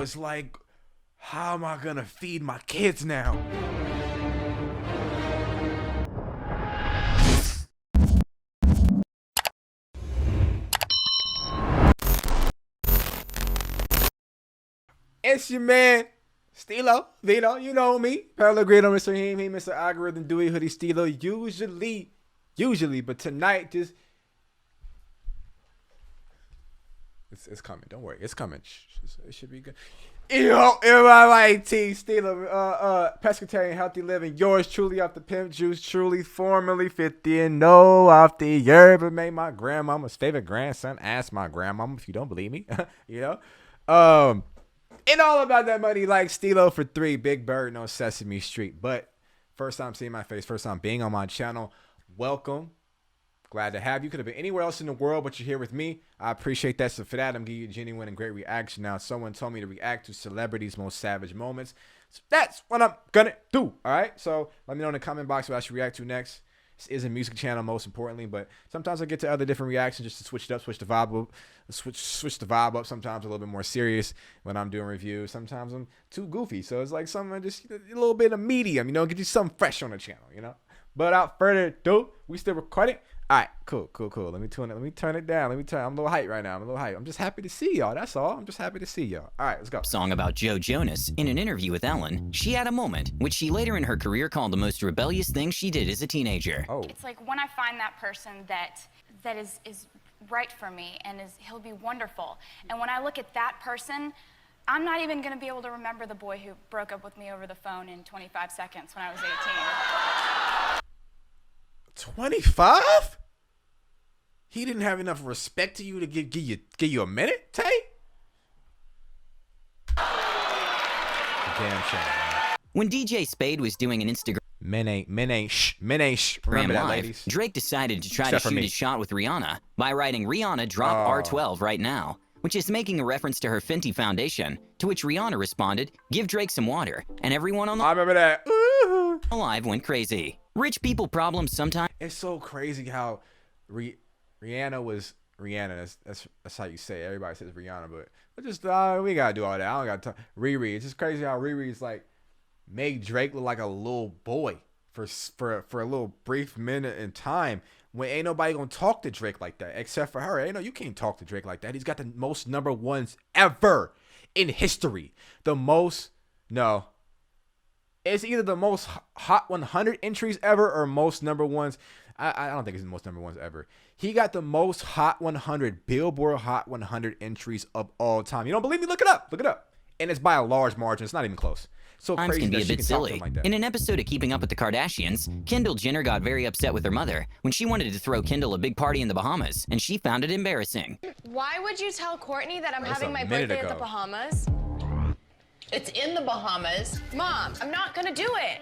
was like, how am I gonna feed my kids now? It's your man, Stilo, Vito, you know me. Pellegrino, Mr. He, Mr. Algorithm, Dewey, Hoodie, Stilo, usually, but tonight, just, it's coming, don't worry, it's coming. It should be good. Yo, MIT, Stilo, pescatarian, healthy living, yours truly off the pimp juice, truly formerly 50 and no off the yerba, made my grandmama's favorite grandson. Ask my grandmama if you don't believe me, you know? And all about that money like Stilo for 3, Big Bird, no Sesame Street. But first time seeing my face, first time being on my channel, welcome. Glad to have you. Could have been anywhere else in the world, but you're here with me. I appreciate that. So for that, I'm giving you a genuine and great reaction. Now, someone told me to react to celebrities' most savage moments. So that's what I'm going to do. All right? So let me know in the comment box what I should react to next. This is a music channel, most importantly, but sometimes I get to other different reactions just to switch it up, switch the vibe up, switch the vibe up. Sometimes a little bit more serious when I'm doing reviews. Sometimes I'm too goofy, so it's like something just a little bit of medium, you know, get you something fresh on the channel, you know. But without further ado, we still recording. All right, cool. Let me turn it down. I'm a little hype right now. I'm just happy to see y'all. That's all. I'm just happy to see y'all. All right, let's go. Song about Joe Jonas. In an interview with Ellen, she had a moment which she later in her career called the most rebellious thing she did as a teenager. Oh. It's like when I find that person that is right for me and he'll be wonderful. And when I look at that person, I'm not even going to be able to remember the boy who broke up with me over the phone in 25 seconds when I was 18. 25? He didn't have enough respect to you to give you a minute, Tay? Damn shame, man. When DJ Spade was doing an Instagram Men ain't remember that, live, ladies? Drake decided to try Except to for shoot me. his shot with Rihanna by writing Rihanna drop R12 right now, which is making a reference to her Fenty foundation, to which Rihanna responded, give Drake some water, and everyone on the I remember that. Ooh. live went crazy. Rich people problems sometimes. It's so crazy how Rihanna was Rihanna. That's how you say it. Everybody says Rihanna, but just we gotta do all that. I don't got time. Riri. It's just crazy how Riri's like make Drake look like a little boy for a little brief minute in time when ain't nobody gonna talk to Drake like that except for her. You can't talk to Drake like that. He's got the most #1s ever in history. It's either the most hot 100 entries ever or most #1s. I don't think it's the most #1s ever. He got the most hot 100 Billboard Hot 100 entries of all time. You don't believe me? Look it up. And it's by a large margin. It's not even close. So crazy can be that a she bit can talk to silly. him like that. In an episode of Keeping Up with the Kardashians, Kendall Jenner got very upset with her mother when she wanted to throw Kendall a big party in the Bahamas, and she found it embarrassing. Why would you tell Courtney that I'm That's having a my minute birthday at ago. the Bahamas? It's in the Bahamas. Mom, I'm not gonna do it.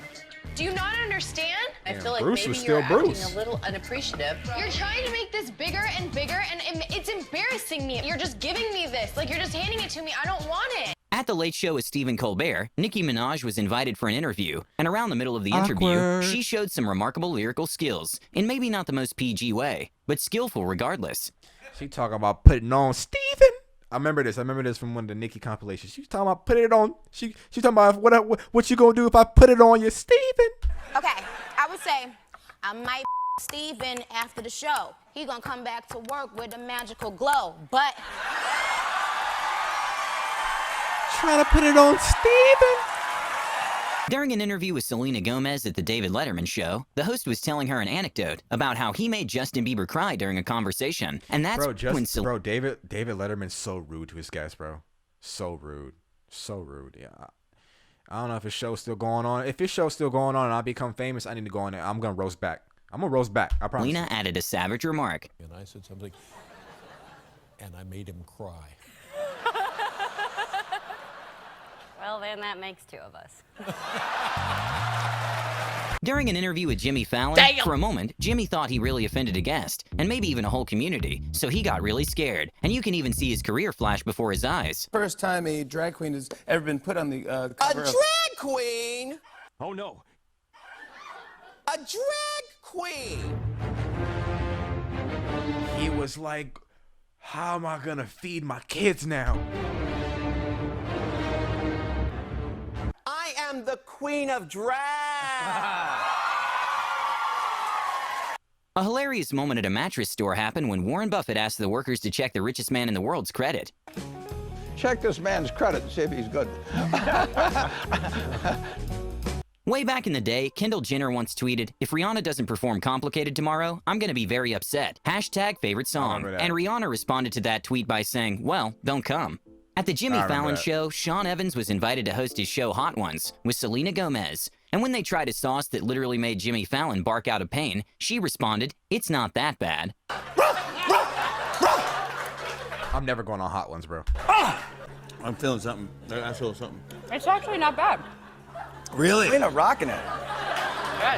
Do you not understand? I Damn, feel like Bruce maybe was still you're acting Bruce. a little unappreciative. You're trying to make this bigger and bigger, and it's embarrassing me. You're just giving me this. Like, you're just handing it to me. I don't want it. At The Late Show with Stephen Colbert, Nicki Minaj was invited for an interview, and around the middle of the interview, Awkward. she showed some remarkable lyrical skills, in maybe not the most PG way, but skillful regardless. She talking about putting on Steven. I remember this from one of the Nicki compilations. She was talking about put it on. She talking about what you gonna do if I put it on you, Steven? Okay, I would say I might Steven after the show. He gonna come back to work with a magical glow, but Trying to put it on Steven. During an interview with Selena Gomez at the David Letterman show, the host was telling her an anecdote about how he made Justin Bieber cry during a conversation, and that's when David Letterman's so rude to his guests, bro. So rude. Yeah. I don't know if his show's still going on. If his show's still going on and I become famous, I need to go on there. I'm gonna roast back. I promise. Selena added a savage remark. And I said something, and I made him cry. Well, then that makes 2 of us. During an interview with Jimmy Fallon, for a moment, Jimmy thought he really offended a guest, and maybe even a whole community, so he got really scared. And you can even see his career flash before his eyes. First time a drag queen has ever been put on the cover A of... drag queen? Oh, no. A drag queen? He was like, how am I gonna feed my kids now? am the queen of drag. A hilarious moment at a mattress store happened when Warren Buffett asked the workers to check the richest man in the world's credit. Check this man's credit and see if he's good. Way back in the day, Kendall Jenner once tweeted, "If Rihanna doesn't perform Complicated tomorrow, I'm gonna be very upset. Hashtag favorite song." And Rihanna responded to that tweet by saying, "Well, don't come." At the Jimmy Fallon show, Sean Evans was invited to host his show Hot Ones with Selena Gomez. And when they tried a sauce that literally made Jimmy Fallon bark out of pain, she responded, "It's not that bad." I'm never going on Hot Ones, bro. I'm feeling something. I feel something. It's actually not bad. Really? You're not rocking it.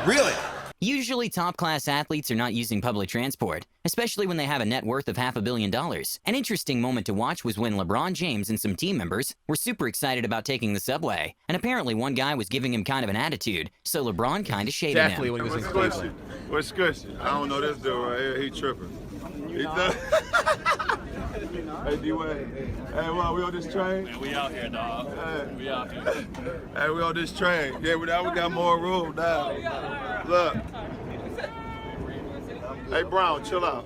Really? Usually top-class athletes are not using public transport, especially when they have a net worth of $500 million. An interesting moment to watch was when LeBron James and some team members were super excited about taking the subway, and apparently one guy was giving him kind of an attitude, so LeBron kind of shaded Definitely him. when he was in Cleveland. What's Squishy? I don't know this dude right here. He tripping. He done. Hey, D-Way. Hey, well, we on this train? Man, we out here, dog. Hey. We out here. Hey, we on this train. Yeah, we got more room now. Look. Hey, Brown, chill out.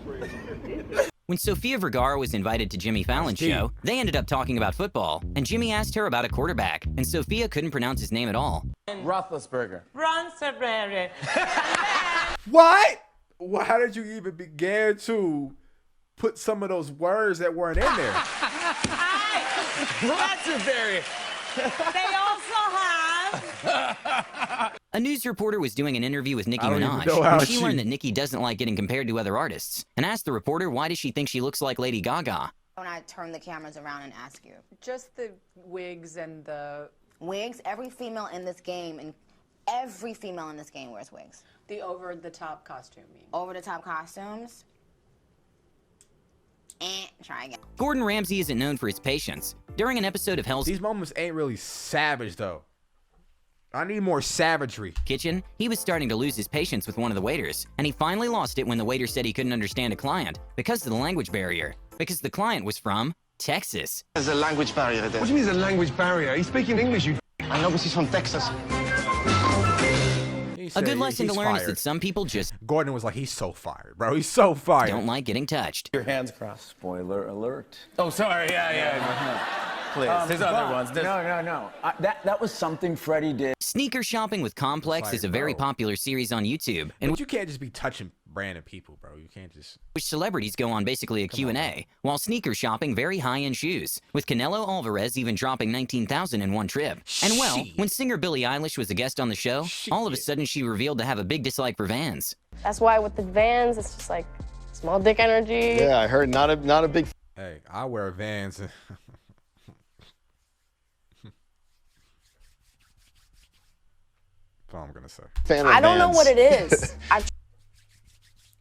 When Sofia Vergara was invited to Jimmy Fallon's show, they ended up talking about football, and Jimmy asked her about a quarterback, and Sofia couldn't pronounce his name at all. Roethlisberger. Ramsay. What? Well, how did you even begin to put some of those words that weren't in there? Raspberry. They also have. A news reporter was doing an interview with Nicki I don't even Minaj, know how and she learned that Nicki doesn't like getting compared to other artists, and asked the reporter why does she think she looks like Lady Gaga. When I turn the cameras around and ask you. Just the wigs and the... Wigs? Every female in this game, and every female in this game wears wigs. The over-the-top costume, you mean? Over-the-top costumes? Try again. Gordon Ramsay isn't known for his patience. During an episode of Hell's These moments ain't really savage, though. I need more savagery. Kitchen, he was starting to lose his patience with one of the waiters, and he finally lost it when the waiter said he couldn't understand a client because of the language barrier. Because the client was from Texas. There's a language barrier there. What do you mean there's a language barrier? He's speaking English, you... I know, but he's from Texas. A good lesson to learn is that some people just... Gordon was like, he's so fired, bro. He's so fired. Don't like getting touched. Your hands crossed. Spoiler alert. Oh, sorry. Yeah. Please. There's other ones. No. That was something Freddie did. Sneaker Shopping with Complex is a very popular series on YouTube. But you can't just be touching random people, bro. You can't just... which celebrities go on basically a Q&A, while sneaker shopping very high-end shoes, with Canelo Alvarez even dropping $19,000 in one trip. And well, when singer Billie Eilish was a guest on the show, all of a sudden she revealed to have a big dislike for Vans. That's why with the Vans, it's just like small dick energy. Yeah, I heard not a big... Hey, I wear Vans. That's all I'm gonna say. I don't know what it is.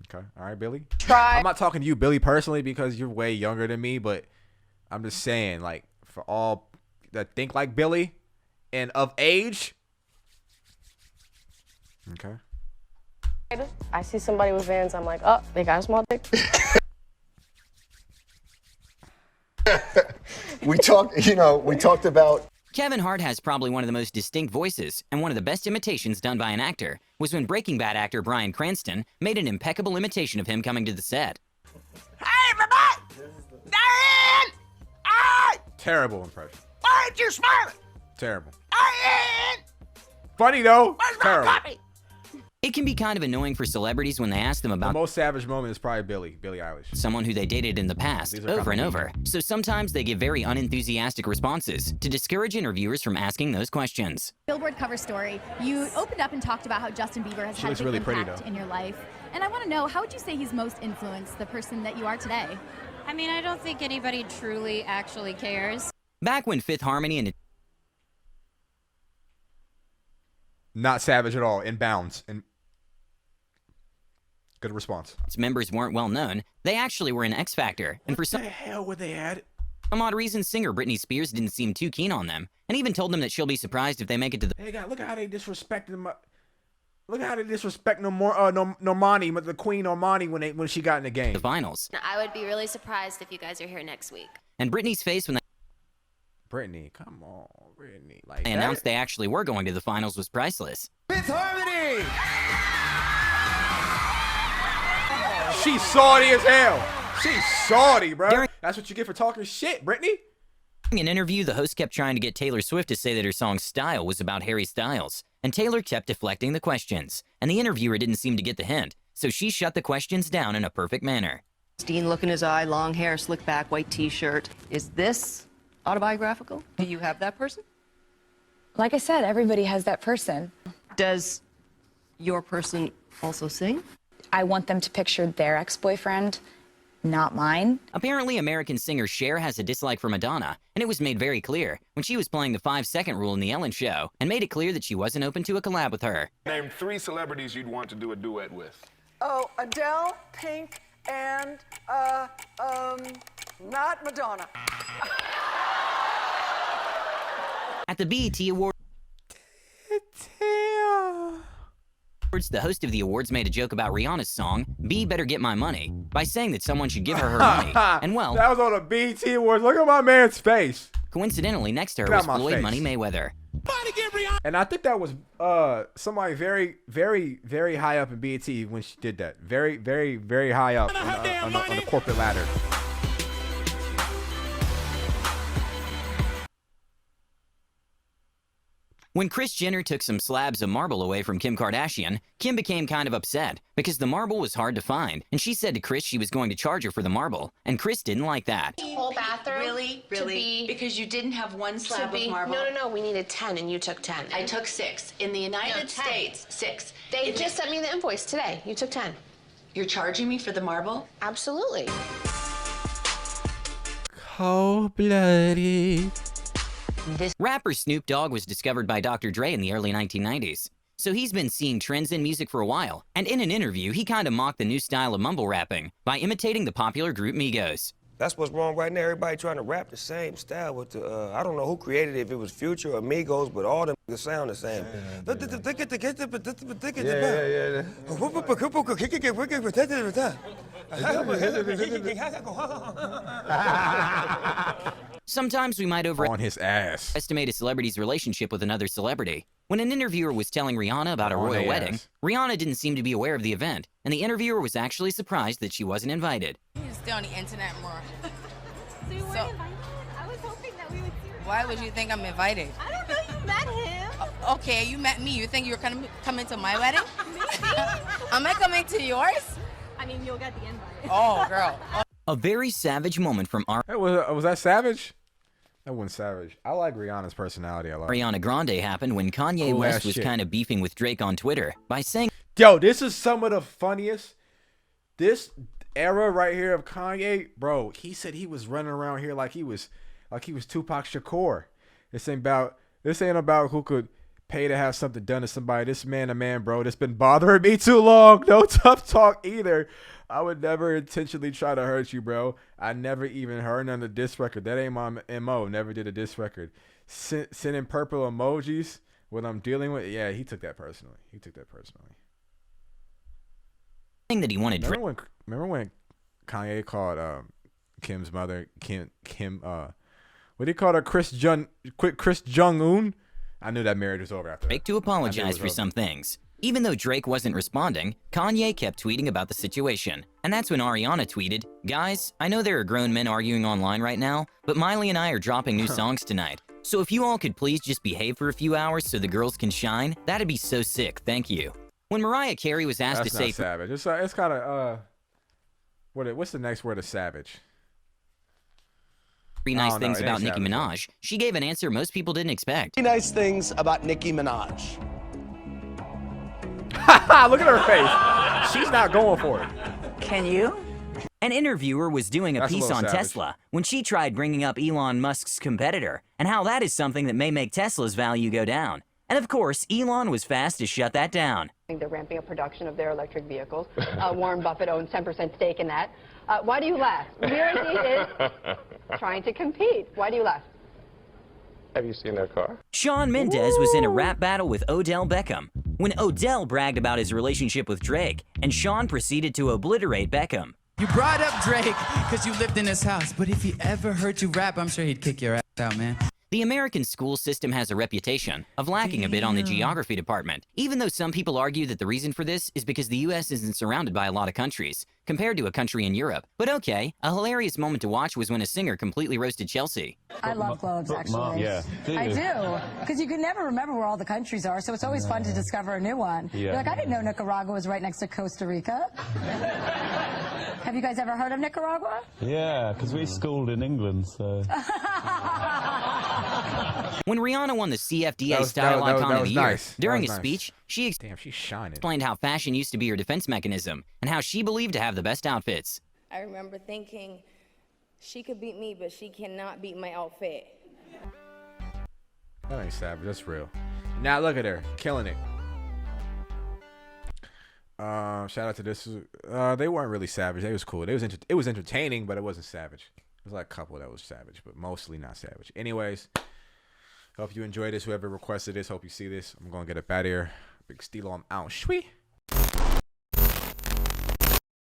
Okay. All right, Billy. Try. I'm not talking to you, Billy, personally, because you're way younger than me, but I'm just saying, like, for all that think like Billy and of age. Okay. I see somebody with Vans, I'm like, oh, they got a small dick. We talked about... Kevin Hart has probably one of the most distinct voices, and one of the best imitations done by an actor was when Breaking Bad actor Bryan Cranston made an impeccable imitation of him coming to the set. Hey, everybody! Diane! Terrible impression. Why aren't you smiling? Terrible. Diane! Funny, though. Where's my Terrible. puppy? It can be kind of annoying for celebrities when they ask them The about most savage moment is probably Billie Eilish. someone who they dated in the past These are over and kinda over. So sometimes they give very unenthusiastic responses to discourage interviewers from asking those questions. Billboard cover story, you opened up and talked about how Justin Bieber has She had a looks big really pretty, impact though. in your life. And I want to know, how would you say he's most influenced the person that you are today? I mean, I don't think anybody truly actually cares. Back when Fifth Harmony and Not savage at all. In bounds. And good response. its members weren't well known, they actually were an X Factor. And for some hell were they at? Some odd reason, singer Britney Spears didn't seem too keen on them, and even told them that she'll be surprised if they make it to the... Hey, God, look at how they disrespected him. Look at how they disrespect Normani, the Queen Normani, when she got in the game. The finals. I would be really surprised if you guys are here next week. And Britney's face when they... Brittany, come on, Brittany. Like they announced they actually were going to the finals was priceless. Fifth Harmony! She's salty as hell. She's salty, bro. That's what you get for talking shit, Brittany. In an interview, the host kept trying to get Taylor Swift to say that her song's style was about Harry Styles, and Taylor kept deflecting the questions, and the interviewer didn't seem to get the hint, so she shut the questions down in a perfect manner. Dean, look in his eye, long hair, slick back, white t-shirt. Is this autobiographical? Do you have that person? Like I said, everybody has that person. Does your person also sing? I want them to picture their ex-boyfriend, not mine. Apparently, American singer Cher has a dislike for Madonna, and it was made very clear when she was playing the 5-second rule in The Ellen Show, and made it clear that she wasn't open to a collab with her. Name 3 celebrities you'd want to do a duet with. Oh, Adele, Pink, and, not Madonna. At the BET Awards, the host of the awards made a joke about Rihanna's song, "B Better Get My Money," by saying that someone should give her money. And well, that was on the BET Awards. Look at my man's face. Coincidentally, next to her was Floyd Money Mayweather. And I think that was somebody very, very, very high up in BET when she did that. Very, very, very high up on the corporate ladder. When Kris Jenner took some slabs of marble away from Kim Kardashian, Kim became kind of upset because the marble was hard to find, and she said to Kris she was going to charge her for the marble, and Kris didn't like that. Whole bathroom. Really? Because you didn't have one slab of marble? No. We needed 10 and you took 10. I took 6. In the United States, 6. They just sent me the invoice today. You took 10. You're charging me for the marble? Absolutely. Cold-blooded. Rapper Snoop Dogg was discovered by Dr. Dre in the early 1990s. So he's been seeing trends in music for a while, and in an interview, he kind of mocked the new style of mumble rapping by imitating the popular group Migos. That's what's wrong right now. Everybody trying to rap the same style with the, I don't know who created it, if it was Future or Migos, but all them sound the same. Sometimes we might on his ass estimate a celebrity's relationship with another celebrity. When an interviewer was telling Rihanna about a royal wedding, Rihanna didn't seem to be aware of the event, and the interviewer was actually surprised that she wasn't invited. You stay on the internet more. So you weren't invited? I was hoping that we would see her. Why would you think I'm invited? I don't know, you met him. Okay, you met me. You think you're coming to my wedding? Am I coming to yours? I mean, you'll get the invite. Oh, girl. A very savage moment from was that savage? That wasn't savage. I like Rihanna's personality a lot. Ariana Grande happened when Kanye West was kind of beefing with Drake on Twitter by saying, "Yo, this is some of the funniest. This era right here of Kanye, bro. He said he was running around here like he was Tupac Shakur. This ain't about who could pay to have something done to somebody. This man, a man, bro. That's been bothering me too long. No tough talk either. I would never intentionally try to hurt you, bro. I never even heard none of the diss record. That ain't my MO. Never did a diss record. Sending purple emojis when I'm dealing with. Yeah, he took that personally. That he wanted. Remember when Kanye called Kim's mother Kim what did he call her? Chris Jong-un? I knew that marriage was over after Drake to apologize for some things. Even though Drake wasn't responding, Kanye kept tweeting about the situation. And that's when Ariana tweeted, "Guys, I know there are grown men arguing online right now, but Miley and I are dropping new songs tonight. So if you all could please just behave for a few hours so the girls can shine, that'd be so sick, thank you." When Mariah Carey was asked That's to say... That's not savage. It's kind of, what's the next word of savage? Nice things about Nicki Minaj, she gave an answer most people didn't expect. Nice things about Nicki Minaj. Look at her face. She's not going for it. Can you? An interviewer was doing a piece on Tesla when she tried bringing up Elon Musk's competitor and how that is something that may make Tesla's value go down. And of course, Elon was fast to shut that down. They're ramping up production of their electric vehicles. Warren Buffett owns 10% stake in that. Why do you laugh? Mirasy is trying to compete. Why do you laugh? Have you seen their car? Shawn Mendes was in a rap battle with Odell Beckham when Odell bragged about his relationship with Drake, and Shawn proceeded to obliterate Beckham. You brought up Drake because you lived in his house, but if he ever heard you rap, I'm sure he'd kick your ass out, man. The American school system has a reputation of lacking a bit on the geography department, even though some people argue that the reason for this is because the US isn't surrounded by a lot of countries, compared to a country in Europe. But okay, a hilarious moment to watch was when a singer completely roasted Chelsea. I love globes, actually. Yeah. I do, because you can never remember where all the countries are, so it's always fun to discover a new one. Yeah. You're like, I didn't know Nicaragua was right next to Costa Rica. Have you guys ever heard of Nicaragua? Yeah, because we schooled in England, so. When Rihanna won the CFDA Style Icon of the Year, during a speech, she explained how fashion used to be her defense mechanism and how she believed to have the best outfits. I remember thinking, she could beat me, but she cannot beat my outfit. That ain't savage. That's real. Now look at her, killing it. Shout out to this. They weren't really savage. They was cool. It was entertaining, but it wasn't savage. It was like a couple that was savage, but mostly not savage. Anyways, hope you enjoyed this. Whoever requested this, hope you see this. I'm gonna get up out of here. Big Steelo, I'm out. Shwee.